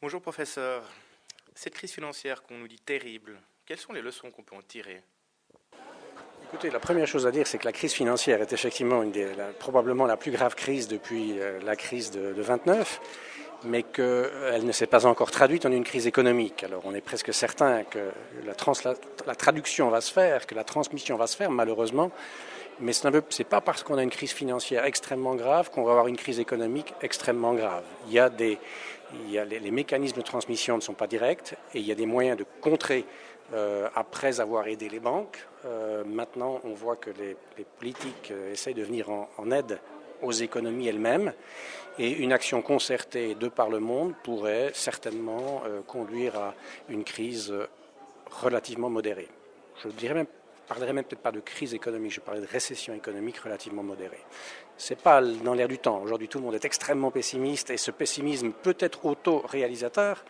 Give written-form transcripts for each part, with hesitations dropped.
Bonjour professeur. Cette crise financière qu'on nous dit terrible, quelles sont les leçons qu'on peut en tirer? Écoutez, la première chose à dire, c'est que la crise financière est effectivement probablement la plus grave crise depuis la crise de 29, mais qu'elle ne s'est pas encore traduite en une crise économique. Alors on est presque certain que la traduction va se faire, que la transmission va se faire, malheureusement, mais ce n'est pas parce qu'on a une crise financière extrêmement grave qu'on va avoir une crise économique extrêmement grave. Les mécanismes de transmission ne sont pas directs et il y a des moyens de contrer après avoir aidé les banques. Maintenant, on voit que les politiques essayent de venir en aide aux économies elles-mêmes et une action concertée de par le monde pourrait certainement conduire à une crise relativement modérée. Je parlerai même peut-être pas de crise économique, je parlerai de récession économique relativement modérée. C'est pas dans l'air du temps. Aujourd'hui, tout le monde est extrêmement pessimiste et ce pessimisme peut être auto-réalisateur,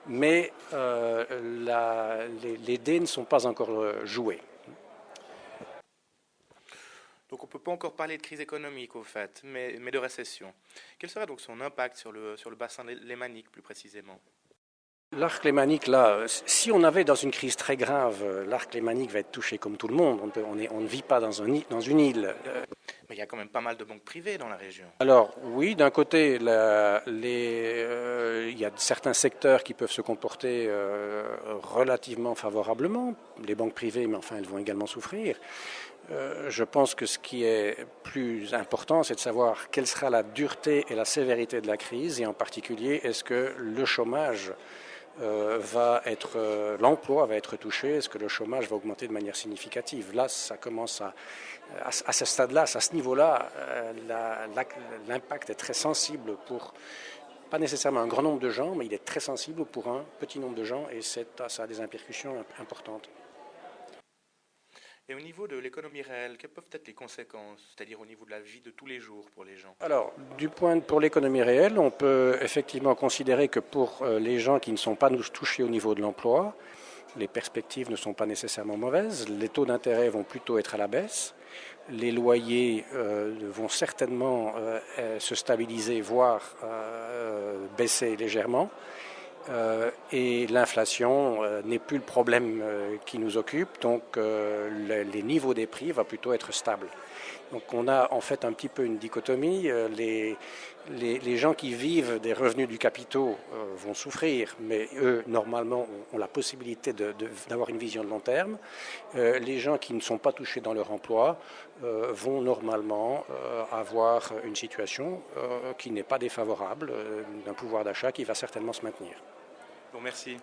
mais les dés ne sont pas encore joués. Donc on ne peut pas encore parler de crise économique au fait, mais de récession. Quel serait donc son impact sur le bassin lémanique plus précisément? L'arc lémanique, là, si on avait dans une crise très grave, l'arc lémanique va être touché comme tout le monde. On ne vit pas dans une île. Mais il y a quand même pas mal de banques privées dans la région. Alors oui, d'un côté, il y a certains secteurs qui peuvent se comporter relativement favorablement. Les banques privées, mais enfin, elles vont également souffrir. Je pense que ce qui est plus important, c'est de savoir quelle sera la dureté et la sévérité de la crise, et en particulier, est-ce que le chômage l'emploi va être touché, est-ce que le chômage va augmenter de manière significative? Là, ça commence à ce stade-là, à ce niveau-là, l'impact est très sensible pour, pas nécessairement un grand nombre de gens, mais il est très sensible pour un petit nombre de gens et ça a des répercussions importantes. Et au niveau de l'économie réelle, quelles peuvent être les conséquences, c'est-à-dire au niveau de la vie de tous les jours pour les gens? Alors, pour l'économie réelle, on peut effectivement considérer que pour les gens qui ne sont pas touchés au niveau de l'emploi, les perspectives ne sont pas nécessairement mauvaises. Les taux d'intérêt vont plutôt être à la baisse. Les loyers vont certainement se stabiliser, voire baisser légèrement. Et l'inflation n'est plus le problème qui nous occupe, donc les niveaux des prix vont plutôt être stables. Donc on a en fait un petit peu une dichotomie. Les gens qui vivent des revenus du capitaux vont souffrir, mais eux, normalement, ont la possibilité d'avoir une vision de long terme. Les gens qui ne sont pas touchés dans leur emploi vont normalement avoir une situation qui n'est pas défavorable, d'un pouvoir d'achat qui va certainement se maintenir. Bon, merci.